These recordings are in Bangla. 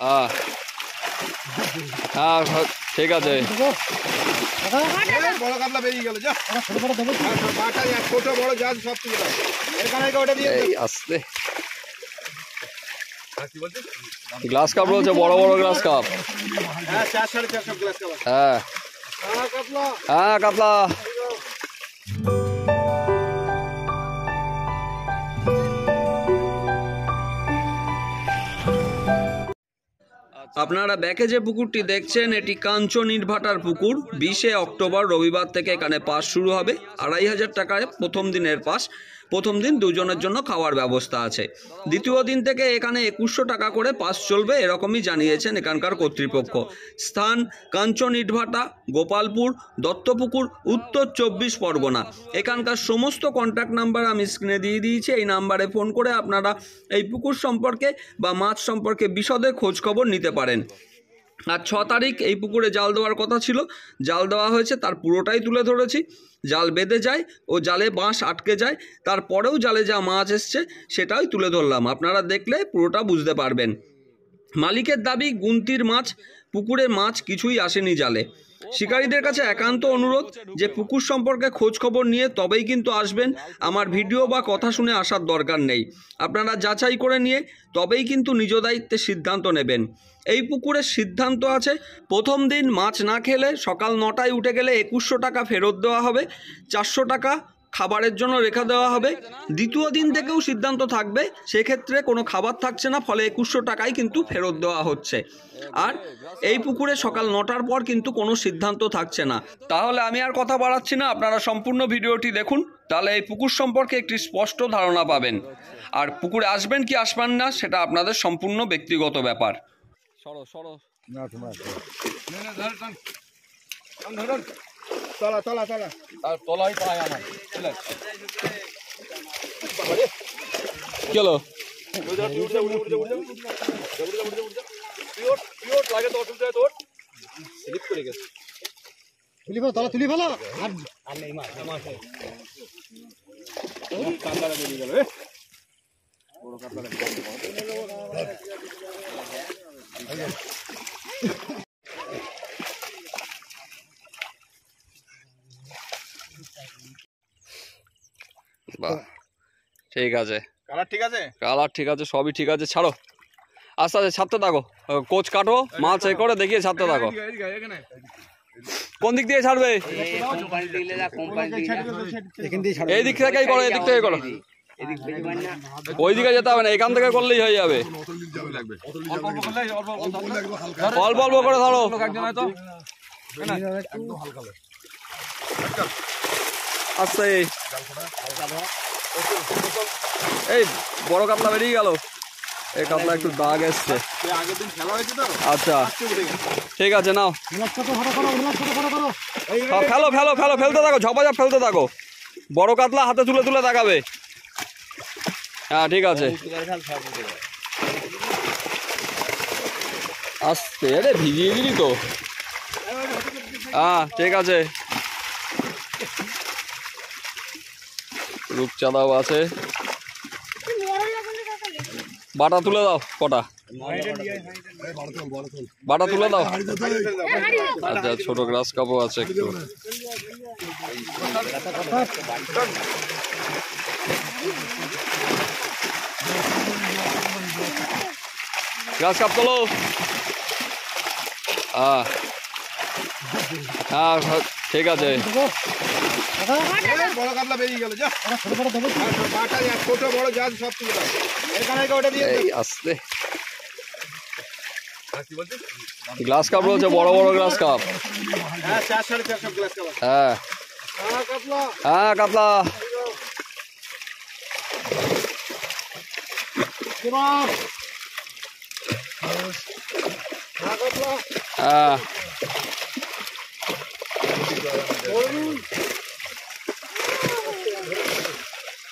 হ্যাঁ হ্যাঁ ঠিক আছে। বড় কাতলা বেরিয়ে গেল, যা ছোট বড় যা সব তুলে দাও। এখানে ওটা দিয়ে আসতে গ্লাস কাপ রয়েছে, বড় বড় গ্লাস কাপ। হ্যাঁ 4 4.5 গ্লাস কাপ। হ্যাঁ কাতলা, হ্যাঁ কাতলা। আপনারা ব্যাকে যে পুকুরটি দেখছেন এটি কাঞ্চন ইটভাটার পুকুর। 20শে অক্টোবর রবিবার থেকে এখানে পাস শুরু হবে। 2500 টাকায় প্রথম দিনের পাস। প্রথম দিন দুজনের জন্য খাওয়ার ব্যবস্থা আছে। দ্বিতীয় দিন থেকে এখানে 2100 টাকা করে পাস চলবে, এরকমই জানিয়েছেন এখানকার কর্তৃপক্ষ। স্থান কাঞ্চন ইটভাটা, গোপালপুর, দত্তপুকুর, উত্তর 24 পরগনা। এখানকার সমস্ত কন্ট্যাক্ট নাম্বার আমি স্ক্রিনে দিয়ে দিয়েছি। এই নাম্বারে ফোন করে আপনারা এই পুকুর সম্পর্কে বা মাছ সম্পর্কে বিশদে খোঁজখবর নিতে পারেন। আর 6 তারিখ এই পুকুরে জাল দেওয়ার কথা ছিল, জাল দেওয়া হয়েছে, তার পুরোটাই তুলে ধরেছি। জাল বেঁধে যায় ও জালে বাঁশ আটকে যায়, তারপরেও জালে যা মাছ এসছে সেটাই তুলে ধরলাম। আপনারা দেখলে পুরোটা বুঝতে পারবেন। মালিকের দাবি গুনতির মাছ, পুকুরে মাছ কিছুই আসেনি জালে। শিকারীদের কাছে একান্ত অনুরোধ যে পুকুর সম্পর্কে খোঁজ খবর নিয়ে তবেই কিন্তু আসবেন। আমার ভিডিও বা কথা শুনে আসার দরকার নেই। আপনারা যাচাই করে নিয়ে তবেই কিন্তু নিজ দায়িত্বে সিদ্ধান্ত নেবেন। এই পুকুরের সিদ্ধান্ত আছে, প্রথম দিন মাছ না খেলে সকাল 9টায় উঠে গেলে 2100 টাকা ফেরত দেওয়া হবে। 400 টাকা খাবারের জন্য রেখে দেওয়া হবে। দ্বিতীয় দিন থেকেও সিদ্ধান্ত থাকবে, সেক্ষেত্রে কোনো খাবার থাকছে না, ফলে 2100 টাকাই কিন্তু ফেরত দেওয়া হচ্ছে। আর এই পুকুরে সকাল 9টার পর কিন্তু কোনো সিদ্ধান্ত থাকছে না। তাহলে আমি আর কথা বাড়াচ্ছি না, আপনারা সম্পূর্ণ ভিডিওটি দেখুন, তাহলে এই পুকুর সম্পর্কে একটি স্পষ্ট ধারণা পাবেন। আর পুকুরে আসবেন কি আসবেন না সেটা আপনাদের সম্পূর্ণ ব্যক্তিগত ব্যাপার। সরো সরো না তোমার ধরুন, চলা চলা চলা, আর তলাই পায় আমার চলো লাগে তো অসুবিধা, তোর স্লিপ করে গেছে, তুলি ফেলো, তলা তুলি ফেলো। আর নেই মাছ কান্দারা বেরিয়ে গেল, বড় কাতলা বাহ, ঠিক আছে, কালার ঠিক আছে, কালার ঠিক আছে, সবই ঠিক আছে। ছাড়ো আস্তে আস্তে ছাড়তে থাকো, কোচ কাটো, মাছ এ করে দেখিয়ে ছাড়তে থাকো। কোন দিক দিয়ে ছাড়বে? এই দিক থেকেই করো, এদিক থেকে করো, ওই দিকে যেতে হবে না, এখান থেকে করলেই হয়ে যাবে। অল্প অল্প করে ধরো, আস্তে। এই বড় কাতলা বেরিয়ে গেল, এই কাতলা একটু দাগ এসছে। আচ্ছা ঠিক আছে, নাও ফেলো ফেলো ফেলো, ফেলতে থাকো, ঝপাঝপ ফেলতে থাকো। বড় কাতলা হাতে তুলে তুলে তাকাবে। হ্যাঁ ঠিক আছে, আস্তে, আরে ভিজিয়ে দিলি তো। হ্যাঁ ঠিক আছে, রূপচাঁদাও আছে। বাটা তুলে দাও, কটা বাটা তুলে দাও। আচ্ছা ছোট গ্রাস কাপও আছে একটু। গ্রাস কাপ তোলো। হ্যাঁ হ্যাঁ ঠিক আছে, বড় কাতলা বেরিয়ে গেল, যা ছোট বড় যা সব তুলে দাও। এখানে ওটা দিয়ে আসতে গ্লাস কাপ রয়েছে, বড় বড় গ্লাস কাপ। হ্যাঁ 4 4.5 গ্লাস কাপ। হ্যাঁ কাতলা, হ্যাঁ কাতলা। হ্যাঁ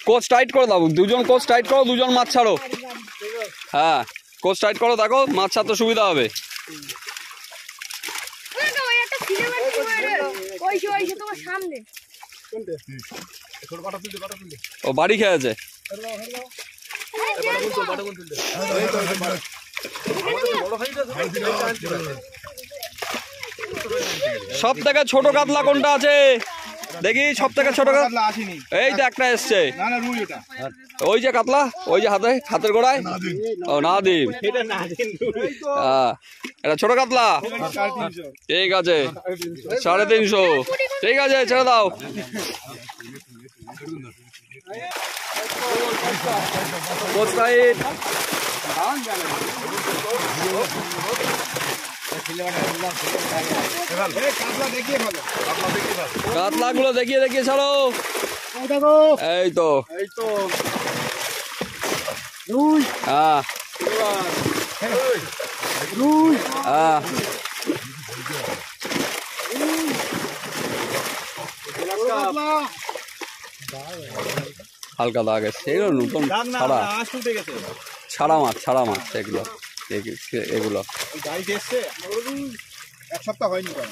কোচ টাইট করে দাও, দুজন কোচ টাইট করো, দুজন মাছ ছাড়ো। হ্যাঁ কোচ টাইট করো, দেখো মাছ ছাড়তে সুবিধা হবে। ও বাড়ি খেয়েছে। সব থেকে ছোট কাতলা কোনটা আছে দেখি, সব থেকে ছোট কাতলা আসেনি। এই তো একটা এসছে, না না রুই ওটা। ওই যে কাতলা, ওই যে হাতের গোড়ায়। ও নাদিম, এটা না দিন রুই। এটা ছোট কাতলা। 350। ঠিক আছে, 350। ঠিক আছে, ছেড়ে দাও। কাতলা দেখিয়ে ভালো। কাতলা গুলো দেখিয়ে দেখিয়ে ছাড়ো। এই তো এই তো হ্যাঁ হ্যাঁ, হালকা দাগ এসছে, এগুলো নতুন ছাড়া ছাড়া মাছ এগুলো এগুলো। গাড়ি এসছে 1 সপ্তাহ হয়নি কেন?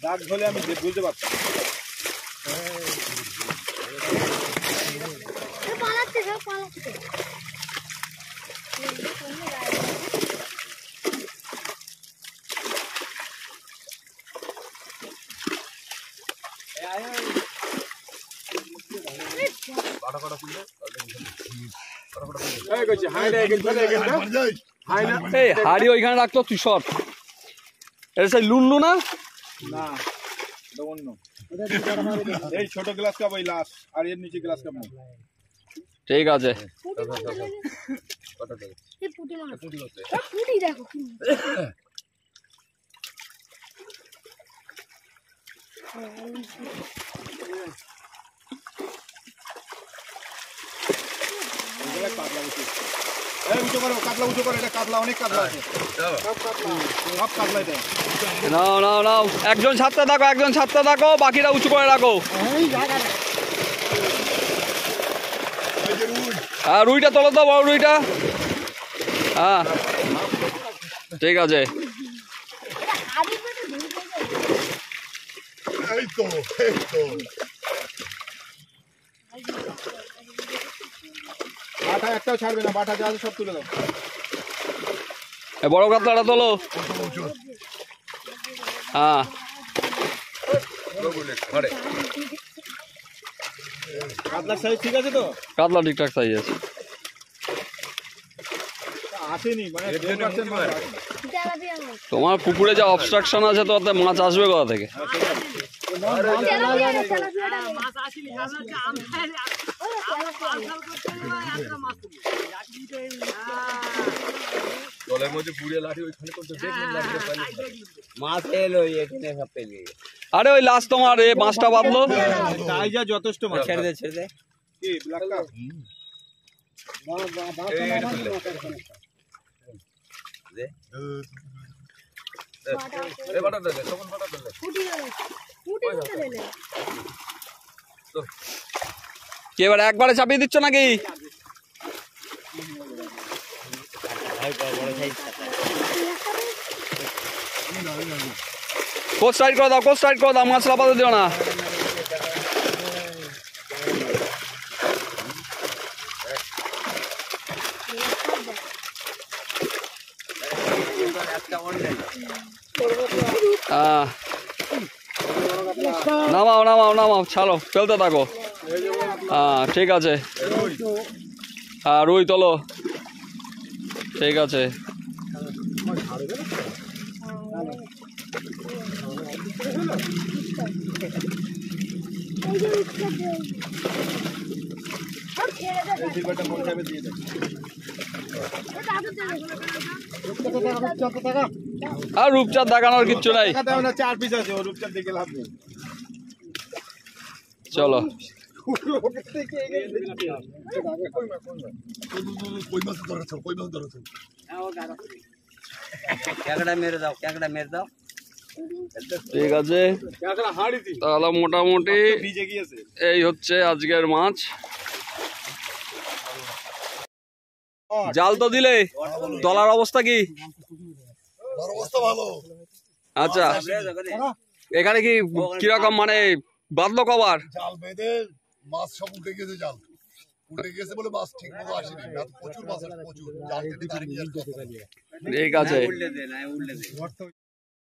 দাগ হলে আমি বুঝতে পারতাম। এই হাড়ি ওইখানে রাখতো, তুই সর। এটা সেই লুন্ডু না? না, এটা অন্য। এই ছোট গ্লাস কাপ ওই লাস্ট, আর এর নিচে গ্লাস কাপ নেই। ঠিক আছে। উঁচু করো, কাতলা উঁচু করো, এটা কাতলা, অনেক কাতলা আছে। সব কাতলা এটা। নাও নাও নাও, একজন ছাড়তে থাকো, একজন ছাড়তে থাকো, বাকিরা উঁচু করে রাখো। হ্যাঁ, রুইটা তোলো তো, বড় রুইটা। হ্যাঁ ঠিক আছে। বাটা একটাও ছাড়বে না, বাটা যা আছে সব তুলে দাও। বড় কাতলাটা তোলো। হ্যাঁ কাতলার সাইজ ঠিক আছে তো? কাতলা ঠিকঠাক সাইজ আছে। আসেনি মানে 100% মাছ আসেনি। তোমার পুকুরে যা অবস্ট্রাকশন আছে তো ওতে মাছ আসবে কোথা থেকে? আরে ওই লাস্ট তোমার এই মাছটা বাঁধলো, তাই যা যথেষ্ট মাছ। ছেড়ে দে ছেড়ে দে। কি ব্ল্যাক কাপ? কি এবার একবারে চাপিয়ে দিচ্ছ নাকি? কোচ সাইড করে দাও, কোচ সাইড করে দাও, মাছ লাফাতে দিও না। নামাও নামাও নামাও, ছাড়ো, ফেলতে থাকো। হ্যাঁ ঠিক আছে। হ্যাঁ রুই তোলো। ঠিক আছে। আর রূপচাঁদ দেখানোর কিচ্ছু নাই, 4 পিস আছে, ও রূপচাঁদ দেখে লাভ নেই। চলো। ক্যাকড়া মেরে দাও, ক্যাকড়া মেরে দাও। ঠিক আছে, তাহলে মোটামুটি ভিজে গিয়েছে। এই হচ্ছে আজকের মাছ। জাল তো দিলে, তলার অবস্থা কি? আচ্ছা, এখানে কি কিরকম মানে বাঁধলো কবার? জাল বেঁধে মাছ সব উঠে গেছে জাল। উঠে গেছে বলে মাছ ঠিক মতো আসেনি, না তো প্রচুর মাছ আসে, প্রচুর জাল টেনে ধরে নিয়ে আসতে হবে। ঠিক আছে। উল্টে দে না, উল্টে দে।